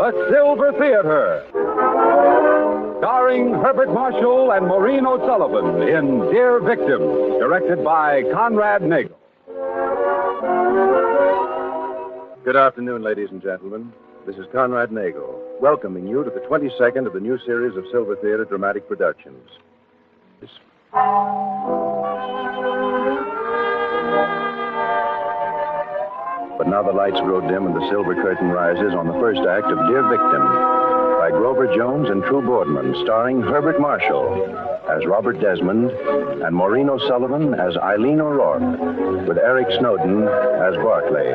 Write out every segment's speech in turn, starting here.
The Silver Theater. Starring Herbert Marshall and Maureen O'Sullivan in Dear Victims, directed by Conrad Nagel. Good afternoon, ladies and gentlemen. This is Conrad Nagel, welcoming you to the 22nd of the new series of Silver Theater dramatic productions. But now the lights grow dim and the silver curtain rises on the first act of Dear Victim by Grover Jones and True Boardman, starring Herbert Marshall as Robert Desmond and Maureen O'Sullivan as Eileen O'Rourke, with Eric Snowden as Barclay.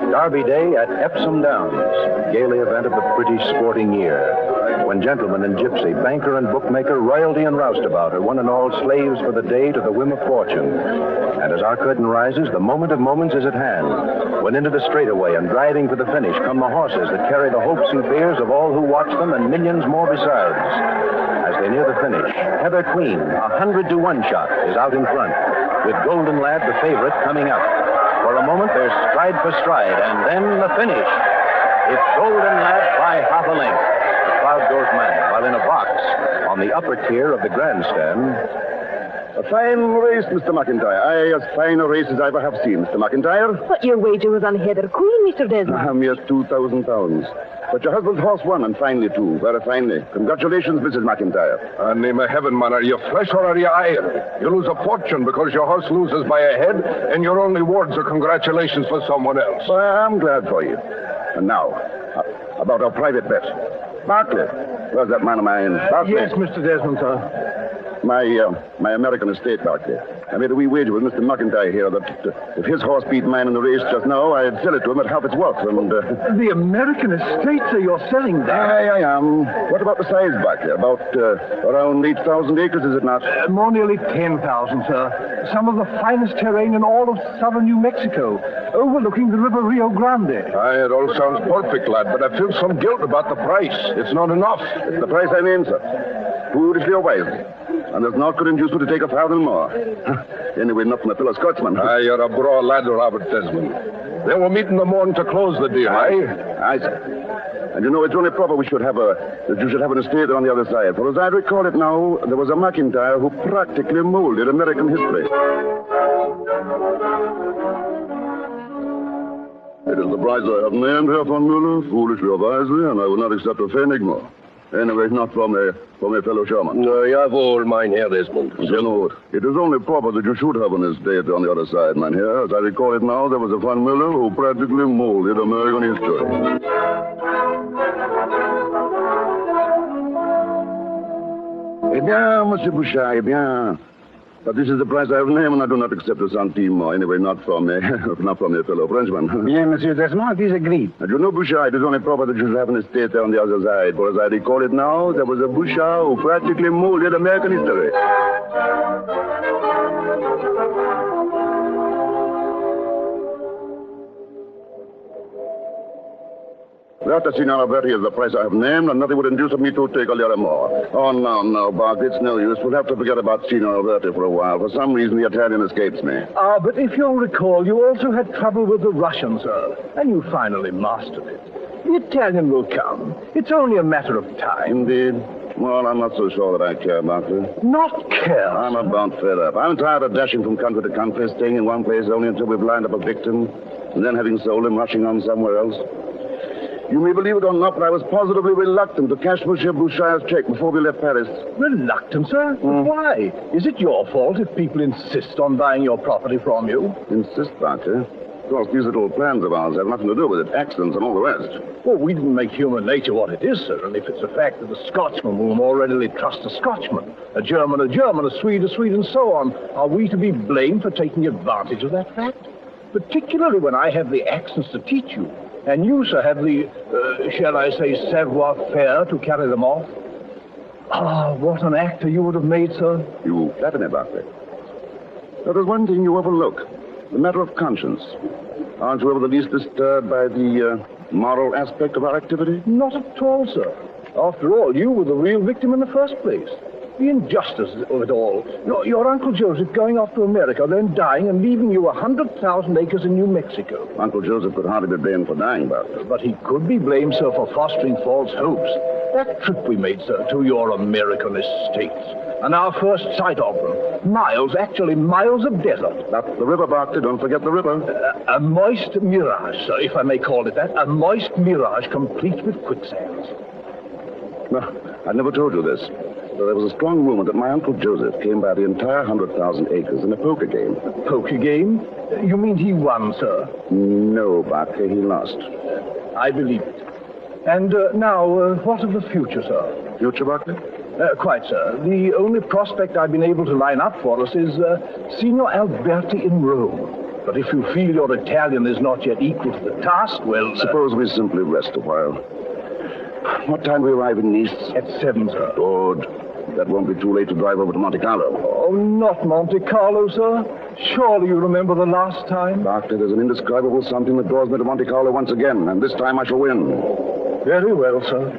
Derby Day at Epsom Downs, gala event of the British sporting year, when gentleman and gypsy, banker and bookmaker, royalty and roustabout are one and all slaves for the day to the whim of fortune. And as our curtain rises, the moment of moments is at hand, when into the straightaway and driving to the finish come the horses that carry the hopes and fears of all who watch them and millions more besides. As they near the finish, Heather Queen, 100-to-1 shot, is out in front, with Golden Lad, the favorite, coming up. For a moment, there's stride for stride, and then the finish. It's Golden Lad by half a length. The crowd goes mad, while in a box, on the upper tier of the grandstand... A fine race, Mr. McIntyre. As fine a race as I ever have seen, Mr. McIntyre. But your wager was on Heather Queen, Mr. Desmond. Yes, £2,000. But your husband's horse won, and finely, too. Very finely. Congratulations, Mrs. McIntyre. Name of heaven, man, are you flesh or are you iron? You lose a fortune because your horse loses by a head, and your only words are congratulations for someone else. Well, I'm glad for you. And now, about our private bet. Barclay. Where's that man of mine? Barclay. Yes, Mr. Desmond, sir. My American estate, Barclay. I made a wee wager with Mr. McIntyre here that if his horse beat mine in the race just now, I'd sell it to him at half its worth. And The American estate, sir, you're selling that? I am. What about the size, Barclay? About around 8,000 acres, is it not? More nearly 10,000, sir. Some of the finest terrain in all of southern New Mexico, overlooking the river Rio Grande. Aye, it all sounds perfect, lad, but I feel some guilt about the price. It's not enough. It's the price I named, sir. Foolishly or wisely. And there's naught could induce me to take a farthing more. Anyway, enough from a fellow Scotsman. You're a broad lad, Robert Desmond. Then we'll meet in the morning to close the deal, Aye, sir. And you know, it's only proper that you should have an estate on the other side. For as I recall it now, there was a McIntyre who practically molded American history. It is the price I have named, Herr von Müller, foolishly or wisely, and I will not accept a pfennig more. Anyway, not from a fellow Sherman. Jawohl, mein Herr Desmond. You know, it is only proper that you should have an estate on the other side, mein Herr. As I recall it now, there was a von Müller who practically molded American history. Eh bien, Monsieur Bouchard, eh bien. But this is the price I have named, and I do not accept a centime more. Anyway, not from a fellow Frenchman. Bien, Monsieur Desmond, it is agreed. And you know, Bouchard, it is only proper that you should have an estate there on the other side. For as I recall it now, there was a Bouchard who practically molded American history. That, Signor Alberti, is the price I have named, and nothing would induce me to take a little more. Oh, no, Bach, it's no use. We'll have to forget about Signor Alberti for a while. For some reason, the Italian escapes me. But if you'll recall, you also had trouble with the Russian, sir, and you finally mastered it. The Italian will come. It's only a matter of time. Indeed. Well, I'm not so sure that I care, Barclay. Not care? I'm about fed up. I'm tired of dashing from country to country, staying in one place only until we've lined up a victim, and then having sold him, rushing on somewhere else. You may believe it or not, but I was positively reluctant to cash Monsieur Bouchard's check before we left Paris. Reluctant, sir? Why? Is it your fault if people insist on buying your property from you? Insist, Barclay? Of course, these little plans of ours have nothing to do with it. Accidents and all the rest. Well, we didn't make human nature what it is, sir. And if it's a fact that a Scotsman will more readily trust a Scotchman, a German, a Swede, and so on, are we to be blamed for taking advantage of that fact? Particularly when I have the accents to teach you. And you, sir, have the, shall I say, savoir-faire to carry them off? What an actor you would have made, sir. You flatter me, Barclay. But there's one thing you overlook. The matter of conscience. Aren't you ever the least disturbed by the moral aspect of our activity? Not at all, sir. After all, you were the real victim in the first place. The injustice of it all. Your Uncle Joseph going off to America, then dying and leaving you 100,000 acres in New Mexico. Uncle Joseph could hardly be blamed for dying, Buck. But he could be blamed, sir, for fostering false hopes. That trip we made, sir, to your American estates, and our first sight of them. Miles of desert. That's the river, Barclay. Don't forget the river. A moist mirage, sir, if I may call it that. A moist mirage complete with quicksands. No, I never told you this. But there was a strong rumor that my Uncle Joseph came by the entire 100,000 acres in a poker game. Poker game? You mean he won, sir? No, Barclay, he lost. I believe it. And now, what of the future, sir? Future, Barclay? Quite, sir. The only prospect I've been able to line up for us is Signor Alberti in Rome. But if you feel your Italian is not yet equal to the task, well... Suppose we simply rest a while. What time do we arrive in Nice? At 7, sir. Good. That won't be too late to drive over to Monte Carlo. Oh, not Monte Carlo, sir. Surely you remember the last time? Doctor, there's an indescribable something that draws me to Monte Carlo once again, and this time I shall win. Very well, sir.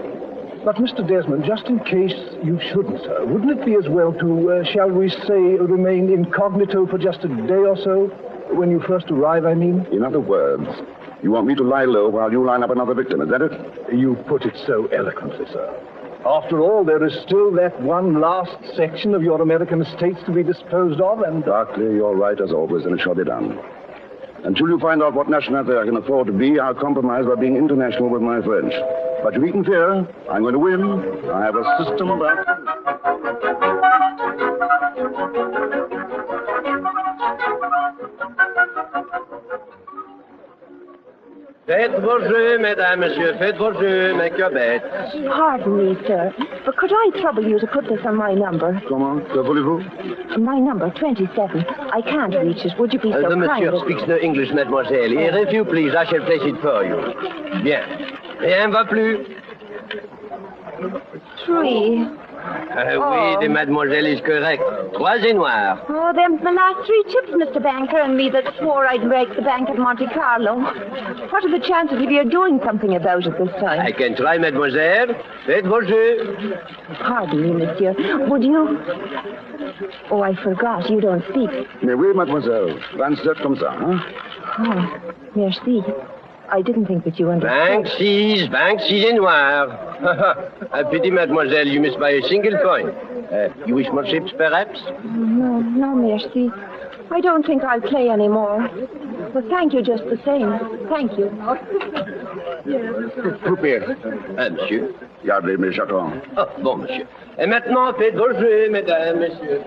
But, Mr. Desmond, just in case you shouldn't, sir, wouldn't it be as well to, shall we say, remain incognito for just a day or so? When you first arrive, I mean? In other words, you want me to lie low while you line up another victim, is that it? You put it so eloquently, sir. After all, there is still that one last section of your American estates to be disposed of, and... Doctor, you're right as always, and it shall be done. Until you find out what nationality I can afford to be, I'll compromise by being international with my French. But you needn't fear. I'm going to win. I have a system of action. Faites vos jeux, mesdames, messieurs. Faites vos jeux, make your bets. Pardon me, sir, but could I trouble you to put this on my number? Comment? Que voulez-vous? My number, 27. I can't reach it. Would you be so The kind? monsieur speaks no English, mademoiselle. Here, if you please, I shall place it for you. Bien. Rien va plus? 3. Oui, the mademoiselle is correct. 3 et noir. Oh, them's the last 3 chips, Mr. Banker, and me that swore I'd break the bank at Monte Carlo. What are the chances of your doing something about it this time? I can try, mademoiselle. Faites vos jeux. Pardon me, monsieur. Would you... Oh, I forgot. You don't speak. Mais oui, mademoiselle. 27 comme ça, hein? Oh, merci. I didn't think that you understood. Bank 6 et noir. A pity, mademoiselle, you missed by a single point. You wish more chips, perhaps? No, merci. I don't think I'll play anymore. But thank you just the same. Thank you. Coupé. Monsieur. Gardez mes chatons. Oh, bon, monsieur. Et maintenant, faites vos jeux, mesdames, messieurs.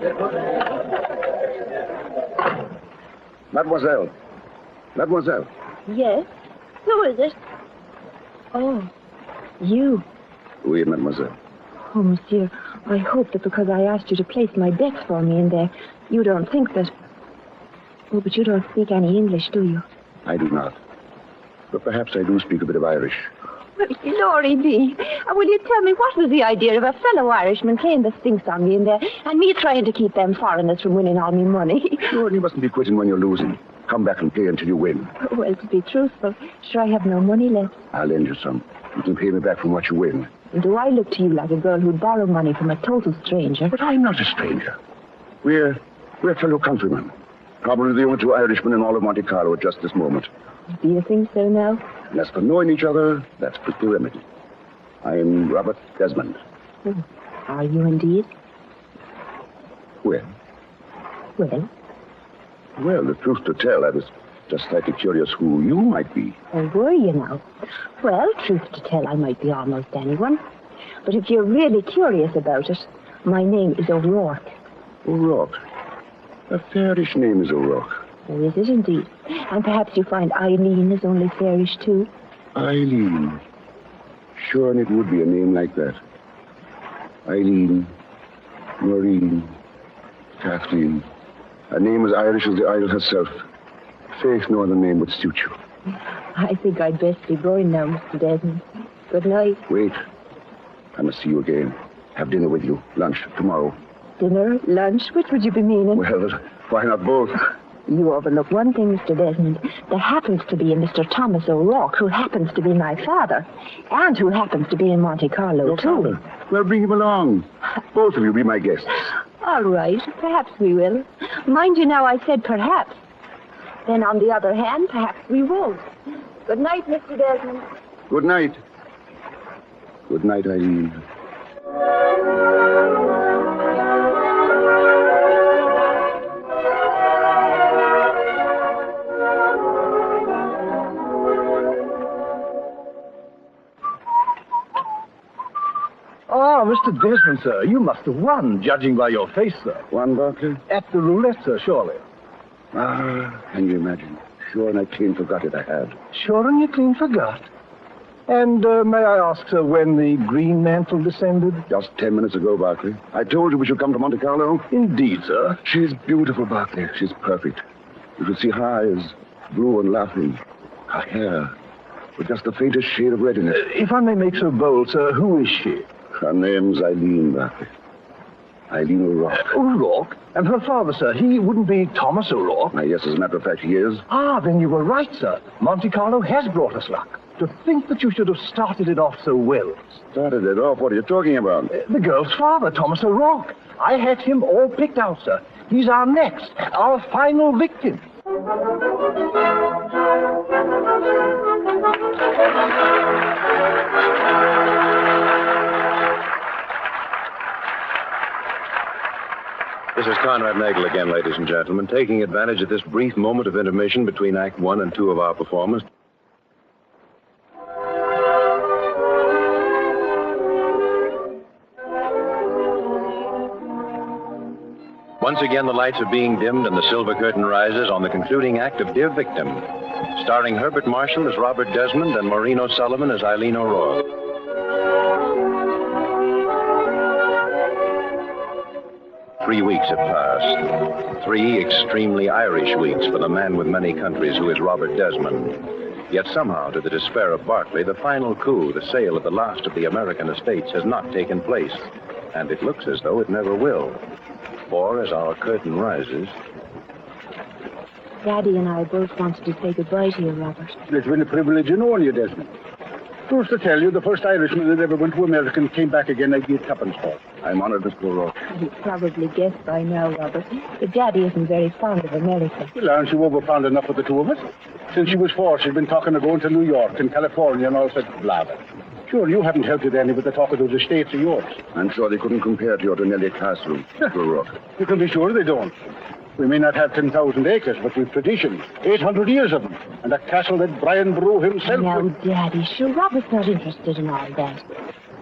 Mademoiselle. Mademoiselle. Yes? Who is it? Oh, you. Oui, mademoiselle. Oh, monsieur, I hope that because I asked you to place my bets for me in there, you don't think that... Oh, but you don't speak any English, do you? I do not. But perhaps I do speak a bit of Irish. Well, glory be. Will you tell me what was the idea of a fellow Irishman playing the stinks on me in there and me trying to keep them foreigners from winning all me money? Sure, you mustn't be quitting when you're losing. Come back and play until you win. Well, to be truthful, sure I have no money left. I'll lend you some. You can pay me back from what you win. And do I look to you like a girl who'd borrow money from a total stranger? But I'm not a stranger. We're fellow countrymen. Probably the only 2 Irishmen in all of Monte Carlo at just this moment. Do you think so now? And as for knowing each other, that's quickly remedied. I'm Robert Desmond. Oh, are you indeed? Well? Well, the truth to tell, I was just slightly curious who you might be. Oh, were you now? Well, truth to tell, I might be almost anyone. But if you're really curious about it, my name is O'Rourke. O'Rourke. A fairish name is O'Rourke. Oh, is it indeed? And perhaps you find Eileen is only fairish, too? Eileen. Sure, and it would be a name like that. Eileen, Maureen, Kathleen. A name as Irish as the Isle herself. Faith, no other name would suit you. I think I'd best be going now, Mr. Desmond. Good night. Wait. I must see you again. Have dinner with you. Lunch tomorrow. Dinner? Lunch? Which would you be meaning? Well, why not both? You overlook one thing, Mr. Desmond. There happens to be a Mr. Thomas O'Rourke who happens to be my father, and who happens to be in Monte Carlo, Your too. father? Well, bring him along. Both of you be my guests. All right, perhaps we will. Mind you now, I said perhaps. Then on the other hand, perhaps we won't. Good night, Mr. Desmond. Good night. Good night, Eileen. Ah, Mr. Desmond, sir, you must have won, judging by your face, sir. One, Barclay? At the roulette, sir, surely. Ah, can you imagine? Sure, and I clean forgot it I had. Sure, and you clean forgot. And may I ask, sir, when the green mantle descended? Just 10 minutes ago, Barclay. I told you we should come to Monte Carlo. Indeed, sir. She's beautiful, Barclay. She's perfect. You should see her eyes, blue and laughing. Her hair, with just the faintest shade of red in it. If I may make so bold, sir, who is she? Her name's Eileen, Barclay. Eileen O'Rourke. O'Rourke? And her father, sir, he wouldn't be Thomas O'Rourke? Why, yes, as a matter of fact, he is. Ah, then you were right, sir. Monte Carlo has brought us luck. To think that you should have started it off so well. Started it off? What are you talking about? The girl's father, Thomas O'Rourke. I had him all picked out, sir. He's our next, our final victim. This is Conrad Nagel again, ladies and gentlemen, taking advantage of this brief moment of intermission between Act 1 and 2 of our performance. Once again, the lights are being dimmed and the silver curtain rises on the concluding act of Dear Victim, starring Herbert Marshall as Robert Desmond and Maureen O'Sullivan as Eileen O'Rourke. 3 weeks have passed. 3 extremely Irish weeks for the man with many countries who is Robert Desmond. Yet somehow, to the despair of Barclay, the final coup, the sale of the last of the American estates, has not taken place. And it looks as though it never will. For, as our curtain rises... Daddy and I both wanted to say goodbye to you, Robert. It's been a privilege in all you, Desmond. First to tell you, the first Irishman that ever went to America and came back again, I gave tuppence for. I'm honored, Mr. O'Rourke. You've probably guessed by now, Robert, that Daddy isn't very fond of America. Well, aren't you overfond enough of the two of us? Since she was 4, she's been talking of going to New York and California and all such blather. Sure, you haven't helped it any with the talk of those estates of yours. I'm sure they couldn't compare to your Tonelli Castle, Mr. O'Rourke. You can be sure they don't. We may not have 10,000 acres, but we've traditions, 800 years of them, and a castle that Brian Brew himself Now, would... Daddy, sure, Robert's not interested in all that.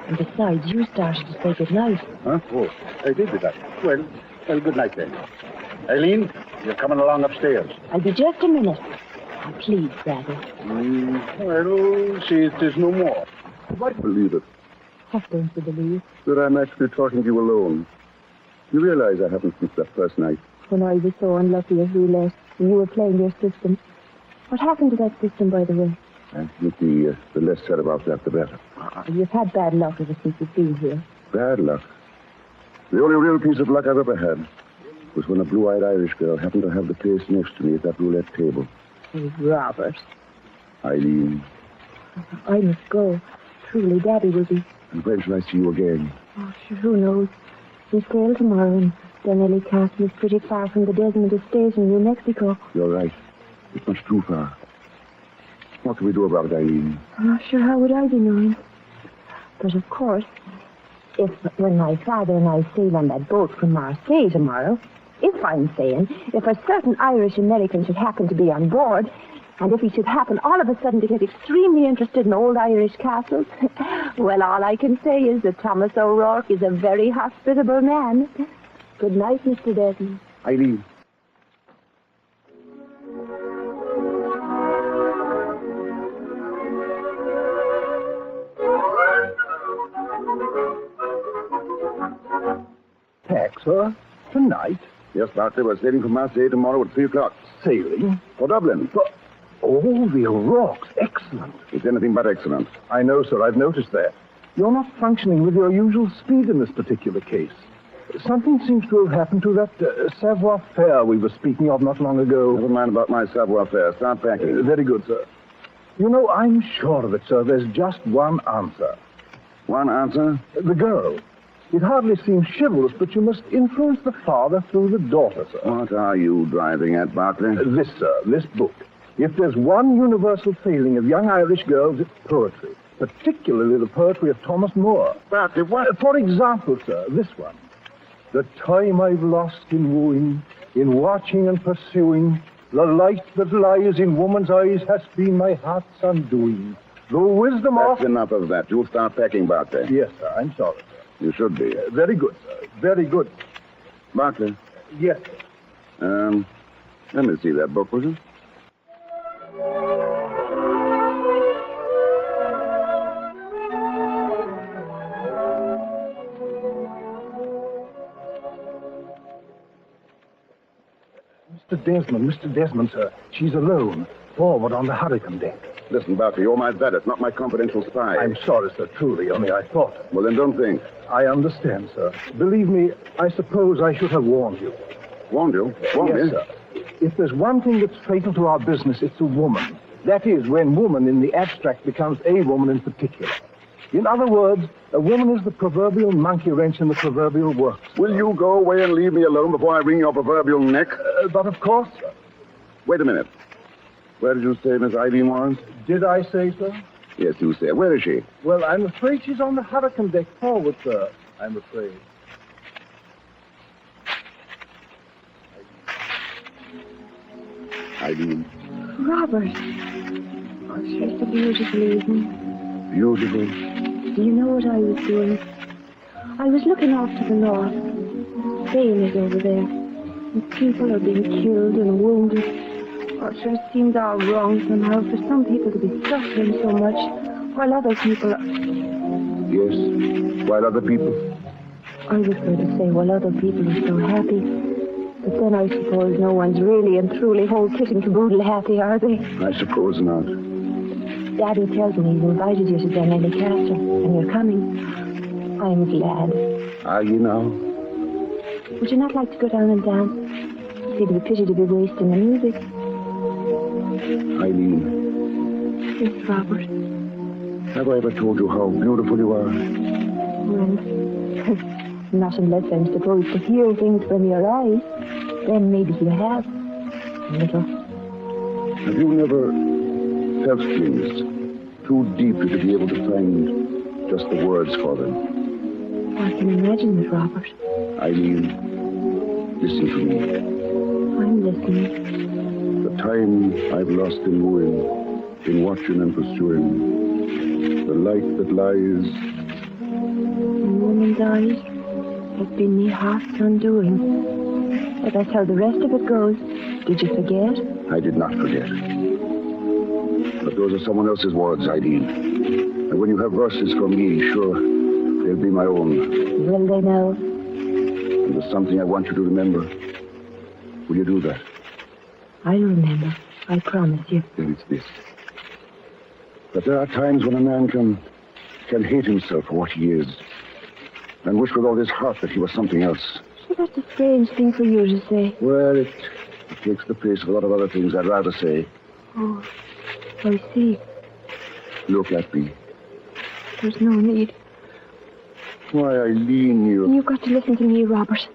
And besides, you started to say goodnight. Huh? Oh, I did that. Well, good night then. Eileen, you're coming along upstairs. I'll be just a minute. Oh, please, Daddy. Well, see, it is no more. I believe it, What don't you believe? that I'm actually talking to you alone. You realize I haven't since that first night. When I was so unlucky at roulette, and you were playing your system. What happened to that system, by the way? I think the less said about that, the better. You've had bad luck ever since you've been here. Bad luck. The only real piece of luck I've ever had was when a blue-eyed Irish girl happened to have the place next to me at that roulette table. Oh, Robert. Eileen. I must go. Truly, Daddy will be... And when shall I see you again? Oh, sure, who knows? We sail tomorrow, and Donnelly Castle is pretty far from the Desmond Estate in New Mexico. You're right. It's much too far. What can we do about it, Eileen? I'm not sure how would I be knowing. But, of course, when my father and I sail on that boat from Marseille tomorrow, if I'm saying, if a certain Irish-American should happen to be on board, and if he should happen all of a sudden to get extremely interested in old Irish castles, well, all I can say is that Thomas O'Rourke is a very hospitable man. Good night, Mr. Desmond. Eileen. Pack, sir? Tonight? Yes, Barclay, we're sailing from Marseille tomorrow at 3 o'clock. Sailing? For Dublin. Oh, the O'Rourke's excellent. It's anything but excellent. I know, sir. I've noticed that. You're not functioning with your usual speed in this particular case. Something seems to have happened to that savoir-faire we were speaking of not long ago. Never mind about my savoir-faire. Start packing. Very good, sir. You know, I'm sure of it, sir. There's just one answer. One answer? The girl. It hardly seems chivalrous, but you must influence the father through the daughter, sir. What are you driving at, Barclay? This, sir, this book. If there's one universal failing of young Irish girls, it's poetry, particularly the poetry of Thomas Moore. Barclay, what? For example, sir, this one. The time I've lost in wooing, in watching and pursuing, the light that lies in woman's eyes has been my heart's undoing. The wisdom of... That's enough of that. You'll start packing, Barclay. Yes, sir, I'm sorry, sir. You should be. Very good, sir. Very good. Barclay. Yes, sir. Let me see that book, will you? Mr. Desmond, sir. She's alone, forward on the hurricane deck. Listen, Barclay, you're my vedette, not my confidential spy. I'm sorry, sir, truly, only I thought. Well, then don't think. I understand, sir. Believe me, I suppose I should have warned you. Warned you? Warned Yes, me? sir. If there's one thing that's fatal to our business, it's a woman. That is, when woman in the abstract becomes a woman in particular. In other words, a woman is the proverbial monkey wrench in the proverbial works. Will you go away and leave me alone before I wring your proverbial neck? But of course, sir. Wait a minute. Where did you say Miss Eileen was? Did I say so? Yes, you said. Where is she? Well, I'm afraid she's on the hurricane deck forward, sir. I'm afraid. Eileen. Robert. Oh, it's just a beautiful evening. Beautiful. Do you know what I was doing? I was looking off to the north. Spain is over there. And people are being killed and wounded. Oh, it sure seems all wrong somehow for some people to be suffering so much, while other people are... Yes. While other people? I was going to say, while other people are so happy. But then I suppose no one's really and truly whole kit and caboodle happy, are they? I suppose not. Daddy tells me he's invited you to Dunelly Castle, and you're coming. I'm glad. Are you now? Would you not like to go down and dance? It'd be a pity to be wasting the music. Eileen, Yes, Robert. have I ever told you how beautiful you are? Well, not unless I'm supposed to hear things from your eyes. Then maybe you have. A little. Have you never felt things too deeply to be able to find just the words for them? I can imagine it, Robert. Eileen, listen to me. I'm listening. The time I've lost in wooing, in watching and pursuing, the light that lies... In woman's eyes has been me heart's undoing. But that's how the rest of it goes. Did you forget? I did not forget. But those are someone else's words, Eileen. And when you have verses from me, sure, they'll be my own. Will they now? And there's something I want you to remember. Will you do that? I'll remember. I promise you. Then it's this. That there are times when a man can hate himself for what he is. And wish with all his heart that he was something else. See, that's a strange thing for you to say. Well, it takes the place of a lot of other things I'd rather say. Oh, I see. Look at me. There's no need. Why, Eileen, you... You've got to listen to me, Robert.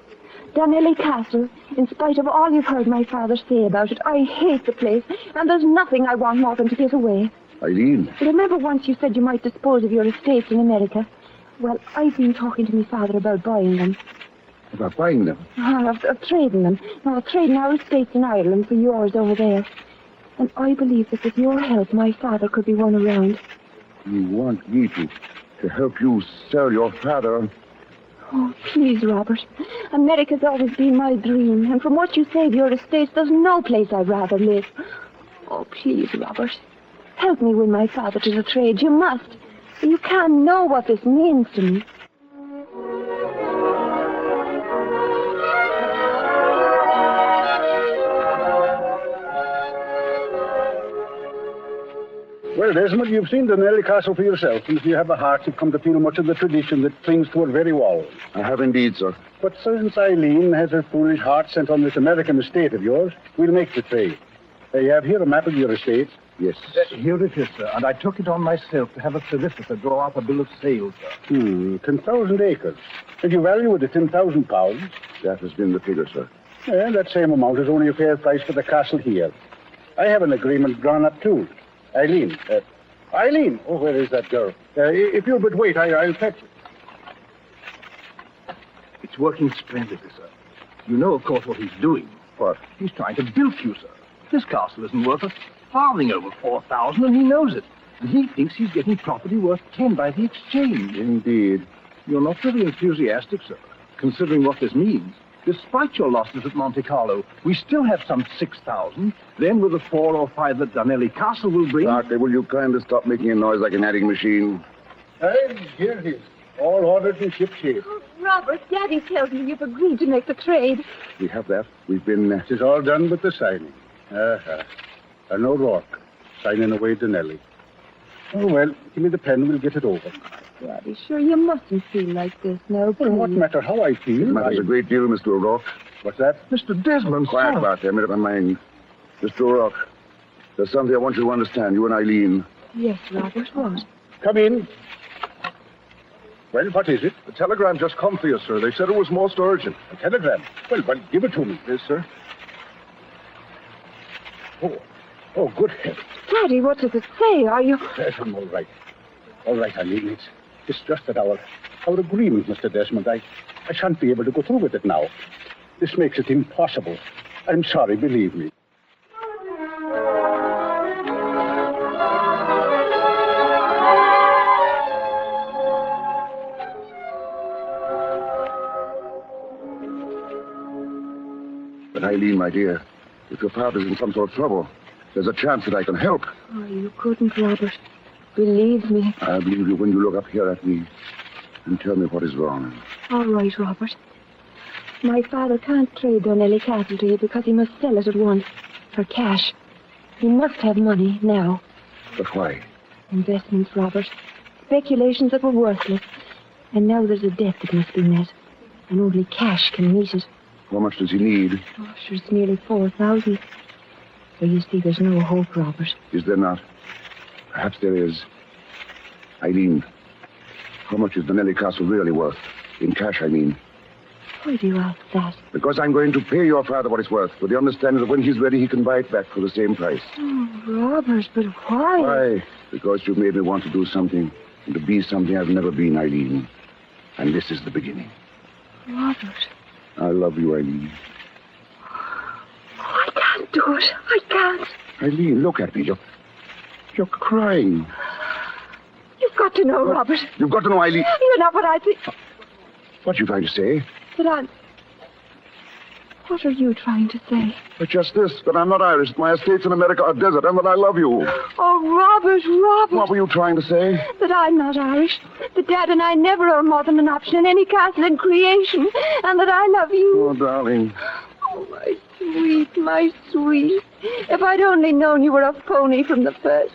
Dunelly Castle, in spite of all you've heard my father say about it, I hate the place, and there's nothing I want more than to get away. Eileen. Remember once you said you might dispose of your estates in America? Well, I've been talking to my father about buying them. About buying them? Of trading them. No, trading our estates in Ireland for yours over there. And I believe that with your help, my father could be won around. You want me to help you sell your father? Oh, please, Robert. America's always been my dream, and from what you say of your estates, there's no place I'd rather live. Oh, please, Robert. Help me win my father to the trade. You must. You can't know what this means to me. Well, Desmond, you've seen Dunelly Castle for yourself, and if you have a heart, you've come to feel much of the tradition that clings to her very walls. I have indeed, sir. But since Eileen has her foolish heart set on this American estate of yours, we'll make the trade. You have here a map of your estate. Yes. Here it is, sir, and I took it on myself to have a solicitor draw up a bill of sale, sir. 10,000 acres. And you value it at £10,000. That has been the figure, sir. Yeah, that same amount is only a fair price for the castle here. I have an agreement drawn up, too. Eileen. Eileen! Oh, where is that girl? If you'll but wait, I'll fetch it. It's working splendidly, sir. You know, of course, what he's doing. What? He's trying to bilk you, sir. This castle isn't worth a farthing over 4,000, and he knows it. And he thinks he's getting property worth 10 by the exchange. Indeed. You're not very enthusiastic, sir, considering what this means. Despite your losses at Monte Carlo, we still have some 6,000. Then with the 4 or 5 that Dunelly Castle will bring... Doctor, will you kindly stop making a noise like an adding machine? Here it is. All ordered in shipshape. Oh, Robert, Daddy tells me you've agreed to make the trade. We have that. We've been... It is all done but the signing. And no Rourke. Signing away Dunelly. Oh, well, give me the pen, we'll get it over. Daddy, sure, you mustn't feel like this now, please. Well, what matter how I feel? It matters a great deal, Mr. O'Rourke. What's that? Mr. Desmond, Quiet sir. about that. I made up my mind. Mr. O'Rourke, there's something I want you to understand, you and Eileen. Yes, Robert, what? Come in. Well, what is it? The telegram just come for you, sir. They said it was most urgent. A telegram. Well, give it to me. Yes, sir. Oh, good heavens. Daddy, what does it say? Are you... Yes, I'm all right. All right, Eileen. It's just that our agreement, Mr. Desmond, I shan't be able to go through with it now. This makes it impossible. I'm sorry, believe me. But Eileen, my dear, if your father's in some sort of trouble, there's a chance that I can help. Oh, you couldn't, Robert. Believe me. I believe you when you look up here at me and tell me what is wrong. All right, Robert. My father can't trade Dunelly Castle to you because he must sell it at once for cash. He must have money now. But why? Investments, Robert. Speculations that were worthless. And now there's a debt that must be met. And only cash can meet it. How much does he need? Oh, sure, it's nearly 4,000. So you see, there's no hope, Robert. Is there not? Perhaps there is. Eileen, how much is Dunelly Castle really worth? In cash, I mean. Why do you ask that? Because I'm going to pay your father what it's worth, with the understanding that when he's ready, he can buy it back for the same price. Oh, Robert, but why? Why? Because you've made me want to do something, and to be something I've never been, Eileen. And this is the beginning. Robert. I love you, Eileen. Oh, I can't do it. I can't. Eileen, look at me. You're crying. You've got to know, Robert. You've got to know, Eileen. You're not what I think. What are you trying to say? That I'm... What are you trying to say? But just this, that I'm not Irish. My estates in America are desert, and that I love you. Oh, Robert. What were you trying to say? That I'm not Irish. That Dad and I never own more than an option in any castle in creation. And that I love you. Oh, darling. Oh, my sweet, my sweet. If I'd only known you were a phony from the first,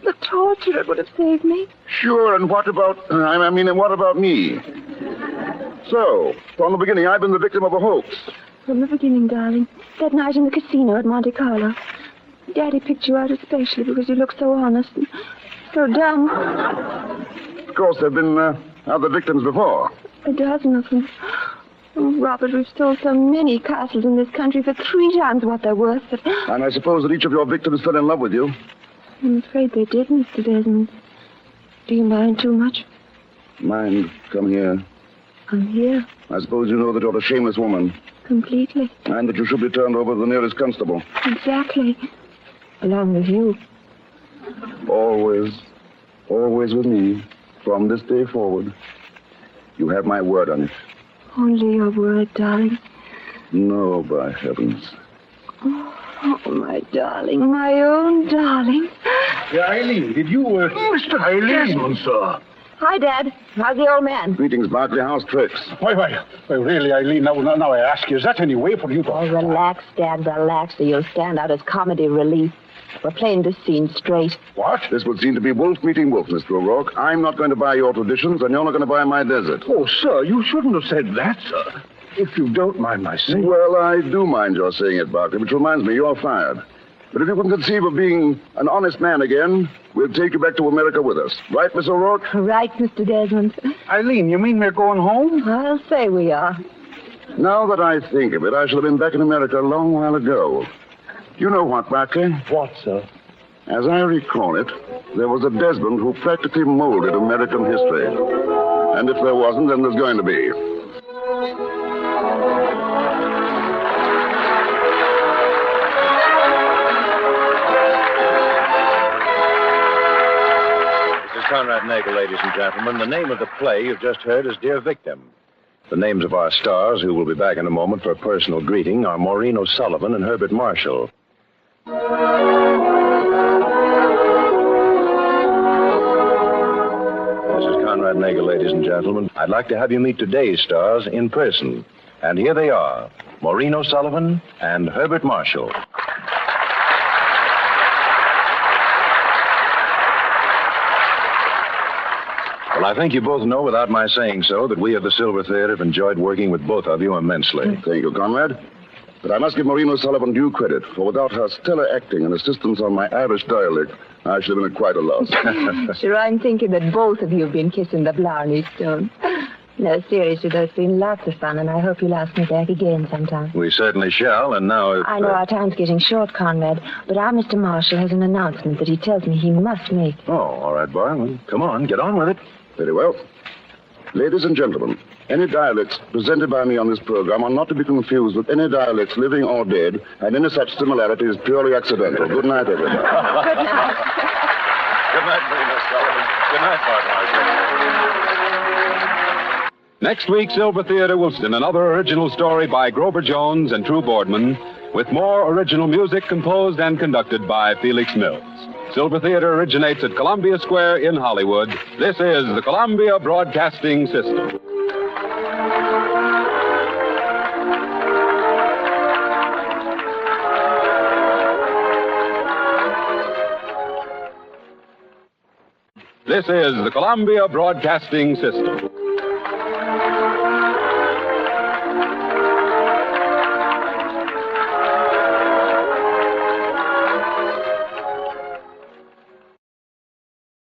the torture it would have saved me. Sure, and what about... and what about me? So, from the beginning, I've been the victim of a hoax. From the beginning, darling. That night in the casino at Monte Carlo. Daddy picked you out especially because you looked so honest and so dumb. Of course, there have been other victims before. A dozen of them. Oh, Robert, we've sold so many castles in this country for 3 times what they're worth. But And I suppose that each of your victims fell in love with you. I'm afraid they did, Mr. Desmond. Do you mind too much? Mind, come here. I'm here. I suppose you know that you're a shameless woman. Completely. And that you should be turned over to the nearest constable. Exactly. Along with you. Always with me, from this day forward. You have my word on it. Only your word, darling. No, by heavens. Oh, my darling, my own darling. Yeah, Eileen, did you... Mr. Desmond, sir. Hi, Dad. How's the old man? Greetings, Barkley. How's tricks? Why, really, Eileen, now I ask you, is that any way for you to... Oh, relax, Dad, relax, or you'll stand out as comedy relief. We're playing this scene straight. What? This would seem to be wolf meeting wolf, Mr. O'Rourke. I'm not going to buy your traditions, and you're not going to buy my desert. Oh, sir, you shouldn't have said that, sir. If you don't mind my saying. Well, I do mind your saying it, Barkley, which reminds me, you're fired. But if you can conceive of being an honest man again, we'll take you back to America with us. Right, Miss O'Rourke? Right, Mr. Desmond. Eileen, you mean we're going home? I'll say we are. Now that I think of it, I should have been back in America a long while ago. You know what, Barkley? What, sir? As I recall it, there was a Desmond who practically molded American history. And if there wasn't, then there's going to be. This is Conrad Nagel, ladies and gentlemen. The name of the play you've just heard is Dear Victim. The names of our stars, who will be back in a moment for a personal greeting, are Maureen O'Sullivan and Herbert Marshall. Conrad Nagel, ladies and gentlemen. I'd like to have you meet today's stars in person. And here they are, Maureen O'Sullivan and Herbert Marshall. Well, I think you both know, without my saying so, that we of the Silver Theater have enjoyed working with both of you immensely. Thank you, Conrad. But I must give Maureen O'Sullivan due credit, for without her stellar acting and assistance on my Irish dialect, I should have been at quite a loss. Sure, I'm thinking that both of you have been kissing the Blarney Stone. No, seriously, there's been lots of fun, and I hope you'll ask me back again sometime. We certainly shall, and now if... I know our time's getting short, Conrad, but our Mr. Marshall has an announcement that he tells me he must make. Oh, all right, Bar. Well, come on, get on with it. Very well. Ladies and gentlemen, any dialects presented by me on this program are not to be confused with any dialects living or dead, and any such similarity is purely accidental. Good night, everybody. Good night. Good night, Maureen O'Sullivan. Good night, Bart Marshall. Next week, Silver Theater will send another original story by Grover Jones and True Boardman, with more original music composed and conducted by Felix Mills. Silver Theater originates at Columbia Square in Hollywood. This is the Columbia Broadcasting System. This is the Columbia Broadcasting System.